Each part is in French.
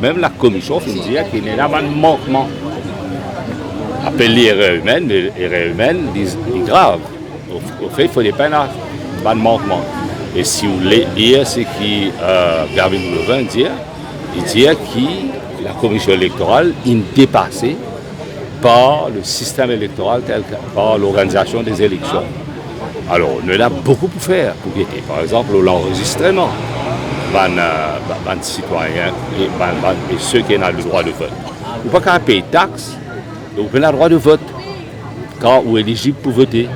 même la commission finit dire qu'il y a un manquement. Appelé erreur humaine, mais erreur humaine, c'est grave. Au fait, il faut des peines à un manquement. Et si vous voulez lire ce que Gavin Goulevin dit, il dit que la commission électorale est dépassée par le système électoral, par l'organisation des élections. Alors, on a beaucoup pour faire, pour guetter. Par exemple, l'enregistrement des citoyens et ceux qui ont le droit de vote. Vous ne pouvez pas payer taxes, vous avez le droit de vote quand vous êtes éligible pour voter.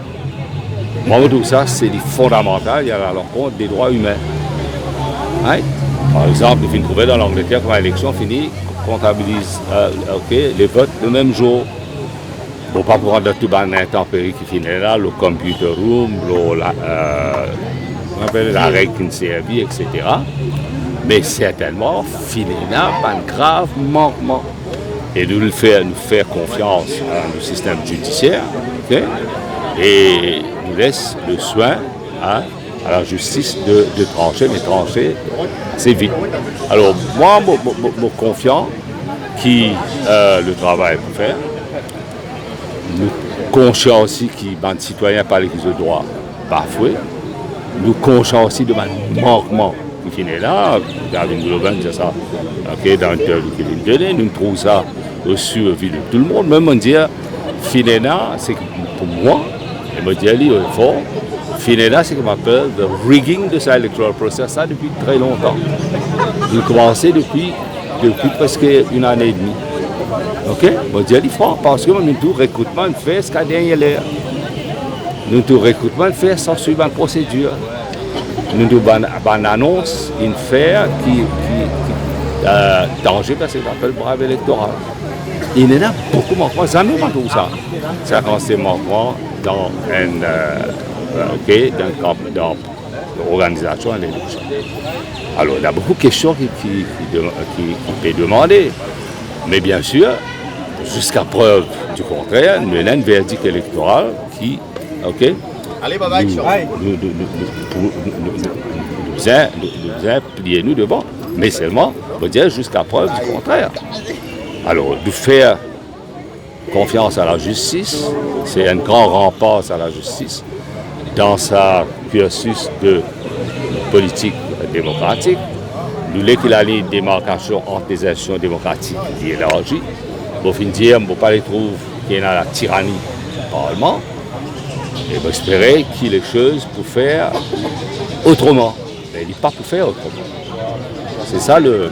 Moi, tout ça, c'est fondamental, il y a l'encontre des droits humains. Right? Par exemple, il faut trouver dans l'Angleterre quand l'élection finit, comptabilise les votes le même jour. Bon, pas pour rendre tout le intempérie qui finit là, le computer room, la règle qui nous servit, etc. Mais certainement, finit là, un grave manquement. Et nous faire confiance au système judiciaire, okay? Et nous laisse le soin à la justice de trancher, mais trancher, c'est vite. Alors, moi, je suis confiant qui le travail pour faire. Nous sommes conscients aussi que les citoyens par les droits bafoués. Nous sommes conscients aussi de manquement qui finit là. Gavin Goulevin dit ça dans l'interview qu'il a donné. Nous trouvons ça reçu au vu de tout le monde. Même on dit, Finena, c'est pour moi, et me dit au fond, Finena, c'est ce qu'on appelle le rigging de sa electoral process, ça depuis très longtemps. Nous avons commencé depuis presque une année et demie. Ok? Je dis franc, parce que nous avons recrutement fait ce qu'a dernier l'air. Nous avons recrutement fait sans suivre une procédure. Nous avons une annonce, une faire qui danger parce que ça s'appelle brave électoral. Il y en a beaucoup manquements, jamais pas tout ça. Ça consiste manquement dans l'organisation de l'élection. Alors, il y a beaucoup de questions qui peuvent demander. Mais bien sûr, jusqu'à preuve du contraire, nous avons un verdict électoral qui, nous a plié nous devant. Mais seulement, on peut dire jusqu'à preuve du contraire. Alors, de faire confiance à la justice, c'est un grand rempart à la justice dans sa cursus de politique démocratique. Nous voulons qu'il y ait une démarcation entre les institutions démocratiques et élargies. Pour finir, on ne peut pas les trouver qu'il y a la tyrannie du Parlement. Et on espère qu'il y ait les choses pour faire autrement. Mais il n'est pas pour faire autrement. C'est ça le